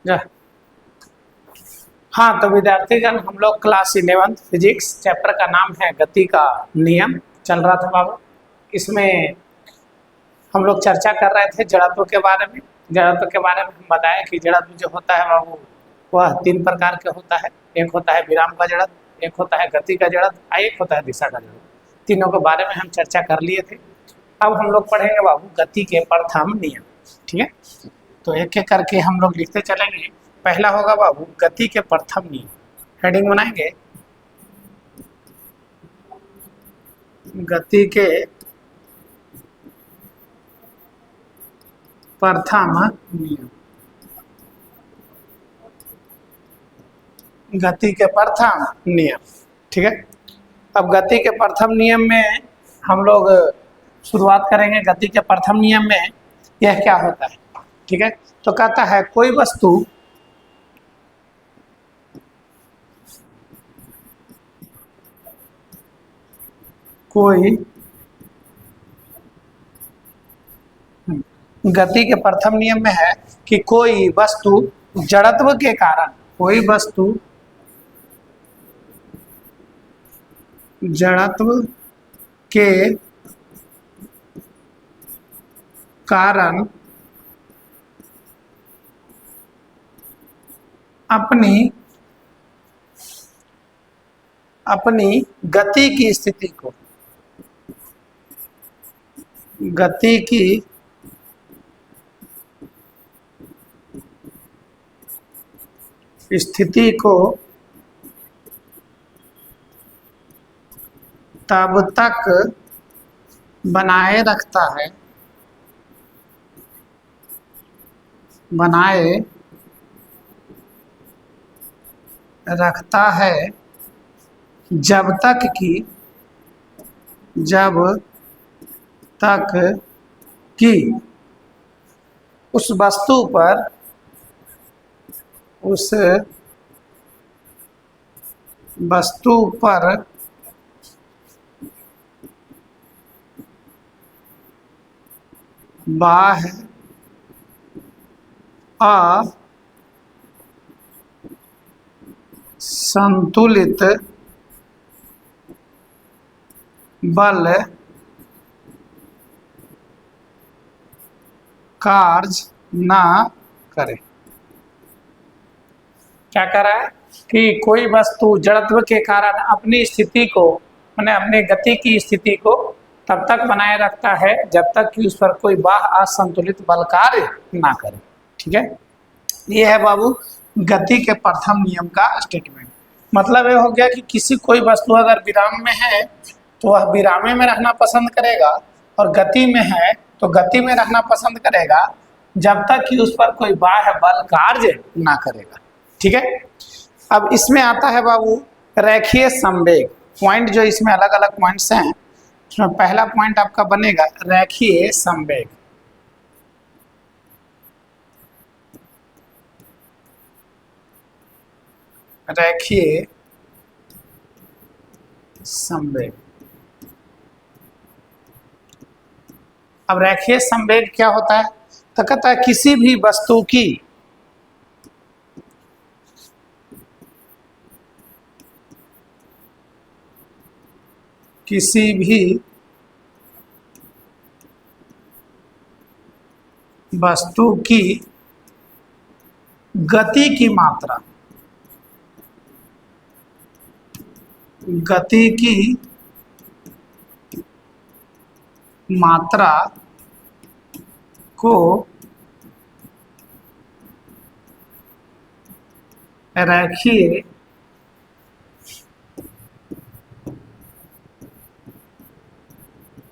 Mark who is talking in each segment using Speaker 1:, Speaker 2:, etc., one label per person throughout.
Speaker 1: जा। हाँ तो विद्यार्थीगण, हम लोग क्लास 11 फिजिक्स चैप्टर का नाम है गति का नियम चल रहा था बाबू। इसमें हम लोग चर्चा कर रहे थे जड़त्व के बारे में। जड़त्व के बारे में हम बताएं कि जड़त्व जो होता है बाबू वह 3 प्रकार के होता है। एक होता है विराम का जड़त्व, एक होता है गति का जड़त्व, एक होता है दिशा का जड़त्व। तीनों के बारे में हम चर्चा कर लिए थे। अब हम लोग पढ़ेंगे बाबू गति के प्रथम नियम। ठीक है, तो एक एक करके हम लोग लिखते चलेंगे। पहला होगा बाबू गति के प्रथम नियम। हेडिंग बनाएंगे गति के प्रथम नियम। गति के प्रथम नियम, ठीक है। अब गति के प्रथम नियम में हम लोग शुरुआत करेंगे। गति के प्रथम नियम में यह क्या होता है, ठीक है। तो कहता है कोई वस्तु गति के प्रथम नियम में है कि कोई वस्तु जड़त्व के कारण, कोई वस्तु जड़त्व के कारण अपनी गति की स्थिति को, गति की स्थिति को तब तक बनाए रखता है, बनाए रखता है जब तक कि उस वस्तु पर, उस वस्तु पर बाह्य असंतुलित बल कार्य ना करे। क्या कर रहा है कि कोई वस्तु जड़त्व के कारण अपनी स्थिति को, माने अपने गति की स्थिति को तब तक बनाए रखता है जब तक कि उस पर कोई बाह्य असंतुलित बल कार्य ना करे। ठीक है, ये है बाबू गति के प्रथम नियम का स्टेटमेंट। मतलब ये हो गया कि किसी कोई वस्तु अगर विराम में है तो वह विरामे में रहना पसंद करेगा, और गति में है तो गति में रहना पसंद करेगा जब तक कि उस पर कोई बाह्य बल कार्य ना करेगा। ठीक है, अब इसमें आता है बाबू रेखीय संवेग। पॉइंट जो इसमें अलग अलग पॉइंट्स हैं, उसमें पहला पॉइंट आपका बनेगा रेखीय संवेग। रेखीय संवेग। अब रेखीय संवेग क्या होता है, तो कहता है किसी भी वस्तु की गति की मात्रा, गति की मात्रा को रेखीय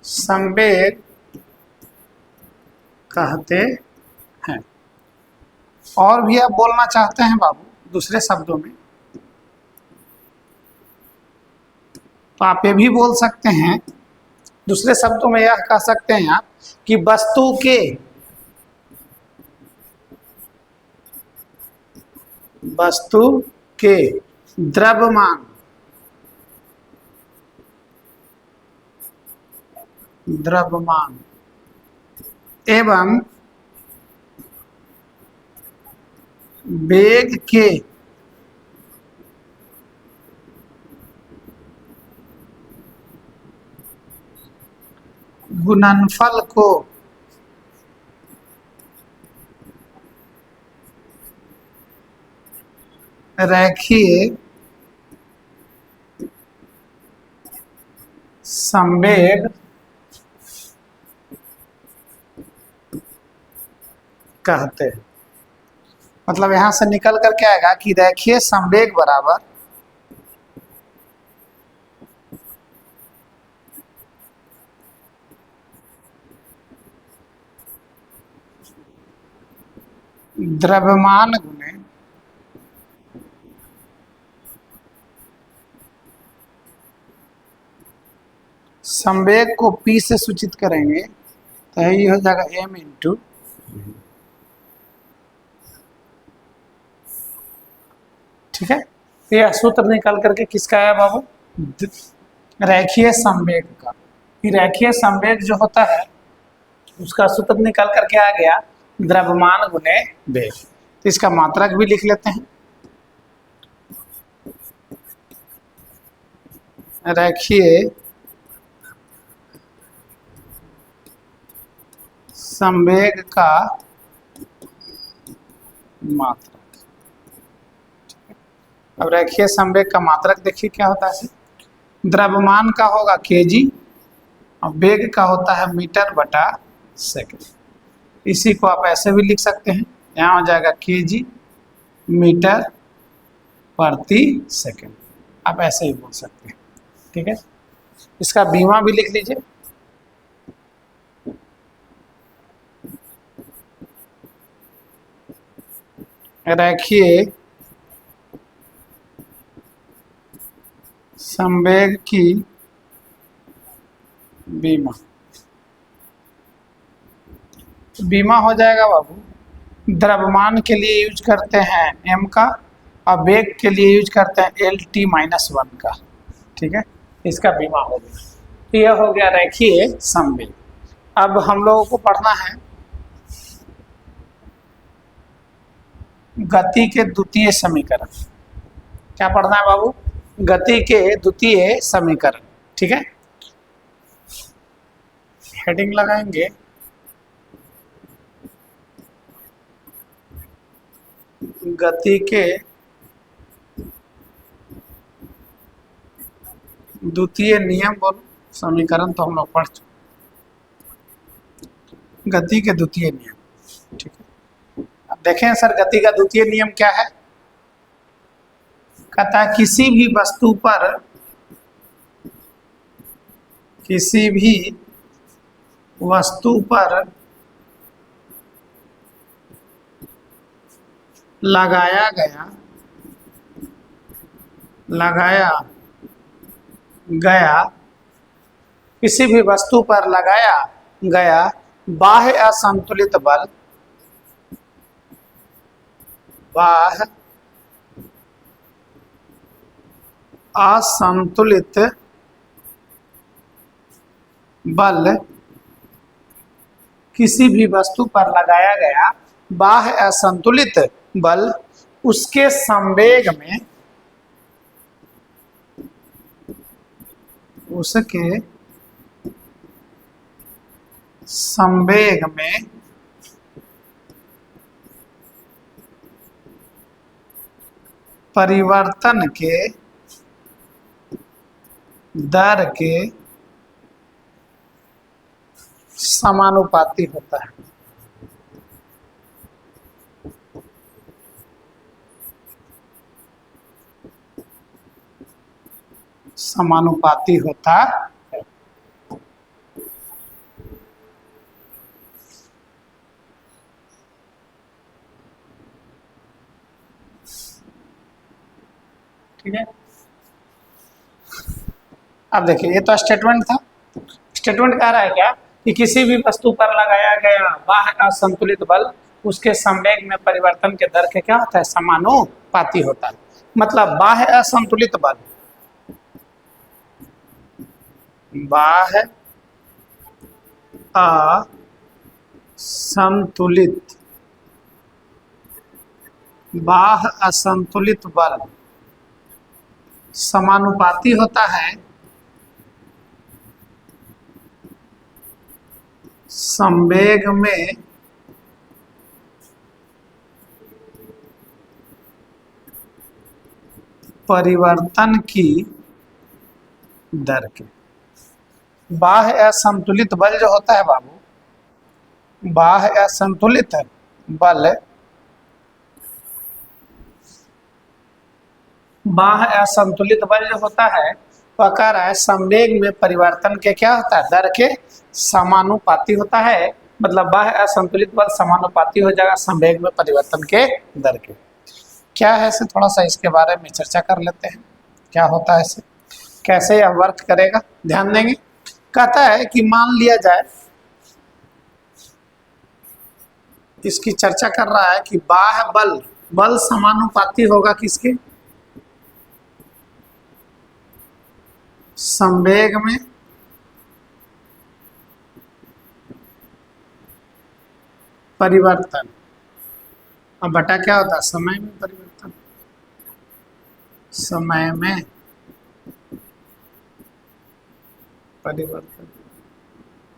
Speaker 1: संवेग कहते हैं। और भी आप बोलना चाहते हैं बाबू दूसरे शब्दों में, तो आप ये भी बोल सकते हैं, दूसरे शब्दों में यह कह सकते हैं आप कि वस्तु के द्रव्यमान एवं वेग के गुणनफल को रेखीय संवेग कहते हैं। मतलब यहां से निकल कर क्या आएगा कि रेखीय संवेग बराबर द्रव्यमान गुणे संवेग को P से सूचित करेंगे तो ये हो जाएगा m इंटू ठीक है। तो यह सूत्र निकल करके किसका है बाबू? रेखीय संवेग का। रेखीय संवेग जो होता है उसका सूत्र निकल करके आ गया द्रव्यमान गुणे वेग। तो इसका मात्रक भी लिख लेते हैं। रेखीय संवेग का मात्रक। अब रेखीय संवेग का मात्रक देखिए क्या होता है। द्रव्यमान का होगा केजी और वेग का होता है मीटर बटा सेकंड। इसी को आप ऐसे भी लिख सकते हैं, यहाँ हो जाएगा केजी मीटर प्रति सेकंड। आप ऐसे ही बोल सकते हैं, ठीक है। इसका बीमा भी लिख लीजिए। रेखीय संवेग की बीमा। बीमा हो जाएगा बाबू, द्रव्यमान के लिए यूज करते हैं m का और वेग के लिए यूज करते हैं LT-1 का, ठीक है। इसका बीमा हो गया। तो यह हो गया रेखीय संवेग। अब हम लोगों को पढ़ना है गति के द्वितीय समीकरण। क्या पढ़ना है बाबू? गति के द्वितीय समीकरण, ठीक है। हेडिंग लगाएंगे गति के द्वितीय नियम। बोलो समीकरण तो हम लोग पढ़ चुके। गति के द्वितीय नियम, ठीक है। अब देखें सर गति का द्वितीय नियम क्या है। कहता है किसी भी वस्तु पर लगाया गया किसी भी वस्तु पर लगाया गया बाह्य असंतुलित बल किसी भी वस्तु पर लगाया गया बाह्य असंतुलित बल उसके संवेग में परिवर्तन के दर के समानुपाती होता है। समानुपाती होता है। ठीक है। अब देखिए ये तो स्टेटमेंट था। स्टेटमेंट कह रहा है क्या कि किसी भी वस्तु पर लगाया गया बाह्य असंतुलित बल उसके संवेग में परिवर्तन के दर के क्या होता है? समानुपाती होता है। मतलब बाह्य असंतुलित बल असंतुलित बाह्य असंतुलित बल समानुपाती होता है संवेग में परिवर्तन की दर के। बाह्य असंतुलित बल जो होता है बाबू, बाह्य असंतुलित बल, बाह्य असंतुलित बल जो होता है वह कह रहा है संवेग में परिवर्तन के क्या होता है, दर के समानुपाती होता है। मतलब बाह्य असंतुलित बल समानुपाती हो जाएगा संवेग में परिवर्तन के दर के। क्या है इसे, थोड़ा सा इसके बारे में चर्चा कर लेते हैं, क्या होता है इसे, कैसे यह वर्क करेगा, ध्यान देंगे। कहता है कि मान लिया जाए, इसकी चर्चा कर रहा है कि बाह्य बल, बल समानुपाती होगा किसके, संवेग में परिवर्तन, अब बटा क्या होता है, समय में परिवर्तन, समय में परिवर्तन,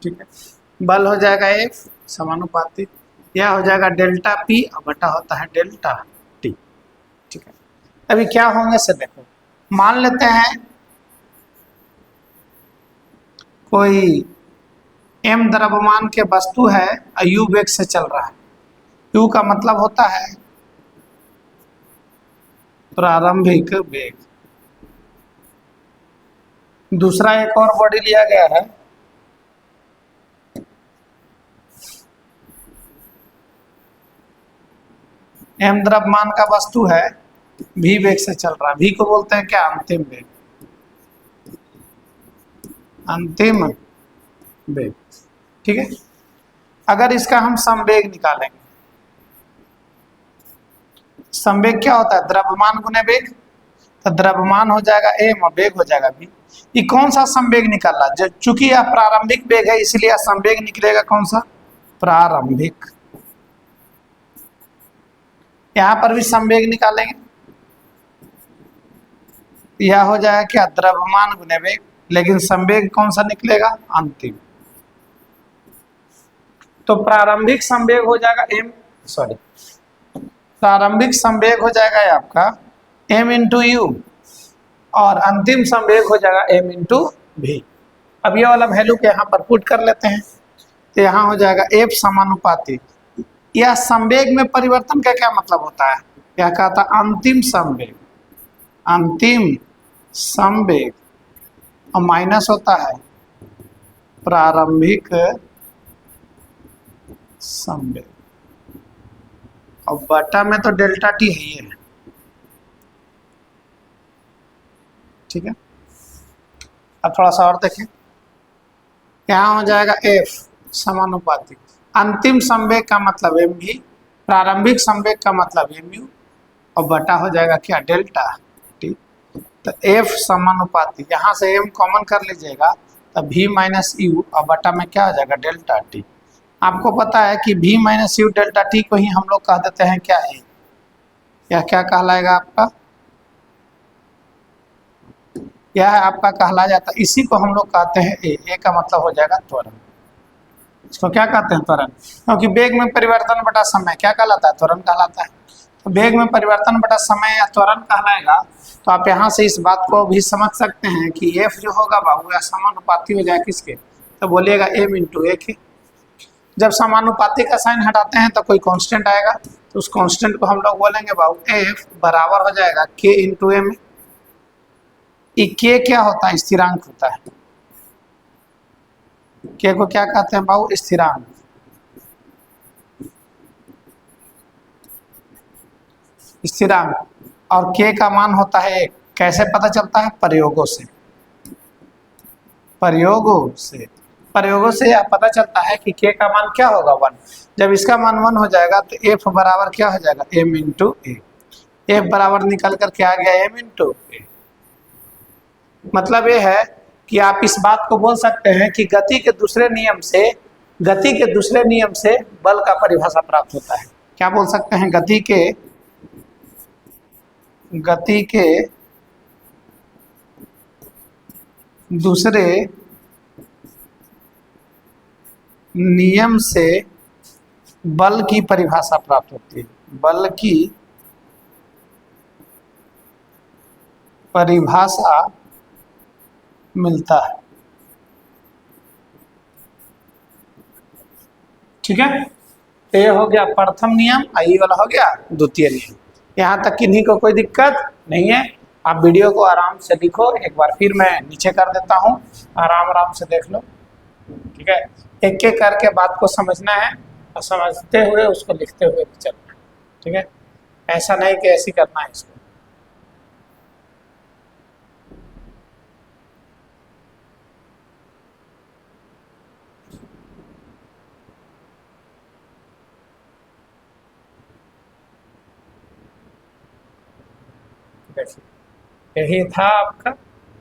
Speaker 1: ठीक है। बल हो जाएगा F समानुपाती, यह हो जाएगा डेल्टा P और बटा होता है डेल्टा T, ठीक है। अभी क्या होंगे से देखो, मान लेते हैं कोई m द्रव्यमान के वस्तु है और u वेग से चल रहा है। u का मतलब होता है प्रारंभिक वेग। दूसरा एक और बॉडी लिया गया है, m द्रव्यमान का वस्तु है, v वेग से चल रहा है। v को बोलते हैं क्या, अंतिम वेग, अंतिम वेग, ठीक है। अगर इसका हम संवेग निकालेंगे, संवेग क्या होता है, द्रव्यमान गुने वेग, तो द्रव्यमान हो जाएगा m और वेग हो जाएगा v। ये कौन सा संवेग निकालना, जो चूंकि यह प्रारंभिक वेग है इसलिए यह संवेग निकलेगा कौन सा, प्रारंभिक। यहां पर भी संवेग निकालेंगे, यह हो जाएगा क्या, द्रव्यमान गुने वेग, लेकिन संवेग कौन सा निकलेगा, अंतिम। तो प्रारंभिक संवेग हो जाएगा प्रारंभिक संवेग हो जाएगा आपका m इंटू यू और अंतिम संवेग हो जाएगा m इंटू भी। अब ये वाला वैल्यू के यहाँ पर पुट कर लेते हैं, तो यहाँ हो जाएगा F समानुपाती, यह संवेग में परिवर्तन का क्या मतलब होता है, यह कहता है अंतिम संवेग, अंतिम संवेग और माइनस होता है प्रारंभिक संवेग, और बटा में तो डेल्टा टी है ही है, ठीक है। अब थोड़ा सा और देखें, यहाँ हो जाएगा F समानुपाती, अंतिम संवेग का मतलब एम भी, प्रारंभिक संवेग का मतलब एम यू, और बटा हो जाएगा क्या, डेल्टा टी। तो F समानुपाती, यहाँ से m कॉमन कर लीजिएगा तो v माइनस यू और बटा में क्या हो जाएगा, डेल्टा टी। आपको पता है कि v minus you delta T को ही हम लोग कह देते हैं क्या, ए, यह क्या कहलाएगा आपका, यह आपका कहला जाता है, इसी को हम लोग कहते हैं ए का मतलब हो जाएगा त्वरण। इसको क्या कहते हैं, त्वरण, क्योंकि वेग में परिवर्तन बटा समय क्या कहलाता है, त्वरण कहलाता है। तो वेग में परिवर्तन बटा समय या त्वरण कहलाएगा। तो आप यहाँ से इस बात को भी समझ सकते हैं कि F जो होगा बाबू यह समानुपाती हो जाए किसके, तो बोलिएगा m इंटू ए के। जब समानुपाती का साइन हटाते हैं तो कोई कांस्टेंट आएगा, तो उस कांस्टेंट को हम लोग बोलेंगे बाबू F बराबर हो जाएगा k इंटू एम। k क्या होता है, स्थिरांक होता है, k को क्या कहते हैं बाबू, स्थिरांक। स्थिरांक और k का मान होता है 1। कैसे पता चलता है, प्रयोगों से, प्रयोगों से यह पता चलता है कि k का मान क्या होगा, 1। जब इसका मान 1 हो जाएगा तो F बराबर क्या हो जाएगा, m इंटू ए। F बराबर निकल कर क्या आ गया, m इंटू ए। मतलब ये है कि आप इस बात को बोल सकते हैं कि गति के दूसरे नियम से बल का परिभाषा प्राप्त होता है। क्या बोल सकते हैं, गति के गति के दूसरे नियम से बल की परिभाषा प्राप्त होती है। बल की परिभाषा मिलता है। ठीक है, तो ये हो गया प्रथम नियम, ये वाला हो गया द्वितीय नियम। यहाँ तक किन्हीं को कोई दिक्कत नहीं है। आप वीडियो को आराम से लिखो, एक बार फिर मैं नीचे कर देता हूँ, आराम आराम से देख लो। ठीक है, एक एक करके बात को समझना है और समझते हुए उसको लिखते हुए भी चलना है। ठीक है, ऐसा नहीं कि ऐसे करना है इसको। यही था आपका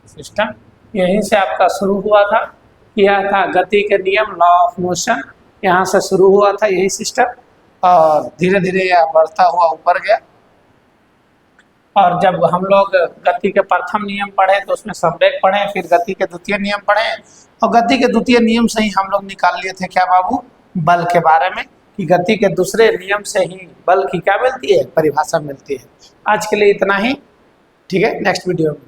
Speaker 1: सिस्टम, यहीं से आपका शुरू हुआ था। यह था गति के नियम, लॉ ऑफ मोशन, यहाँ से शुरू हुआ था यही सिस्टम, और धीरे धीरे यह बढ़ता हुआ ऊपर गया। और जब हम लोग गति के प्रथम नियम पढ़े तो उसमें संवेग पढ़े, फिर गति के द्वितीय नियम पढ़े, और गति के द्वितीय नियम से ही हम लोग निकाल लिए थे क्या बाबू, बल के बारे में, कि गति के दूसरे नियम से ही बल की क्या मिलती है, परिभाषा मिलती है। आज के लिए इतना ही। ठीक है, नेक्स्ट वीडियो में।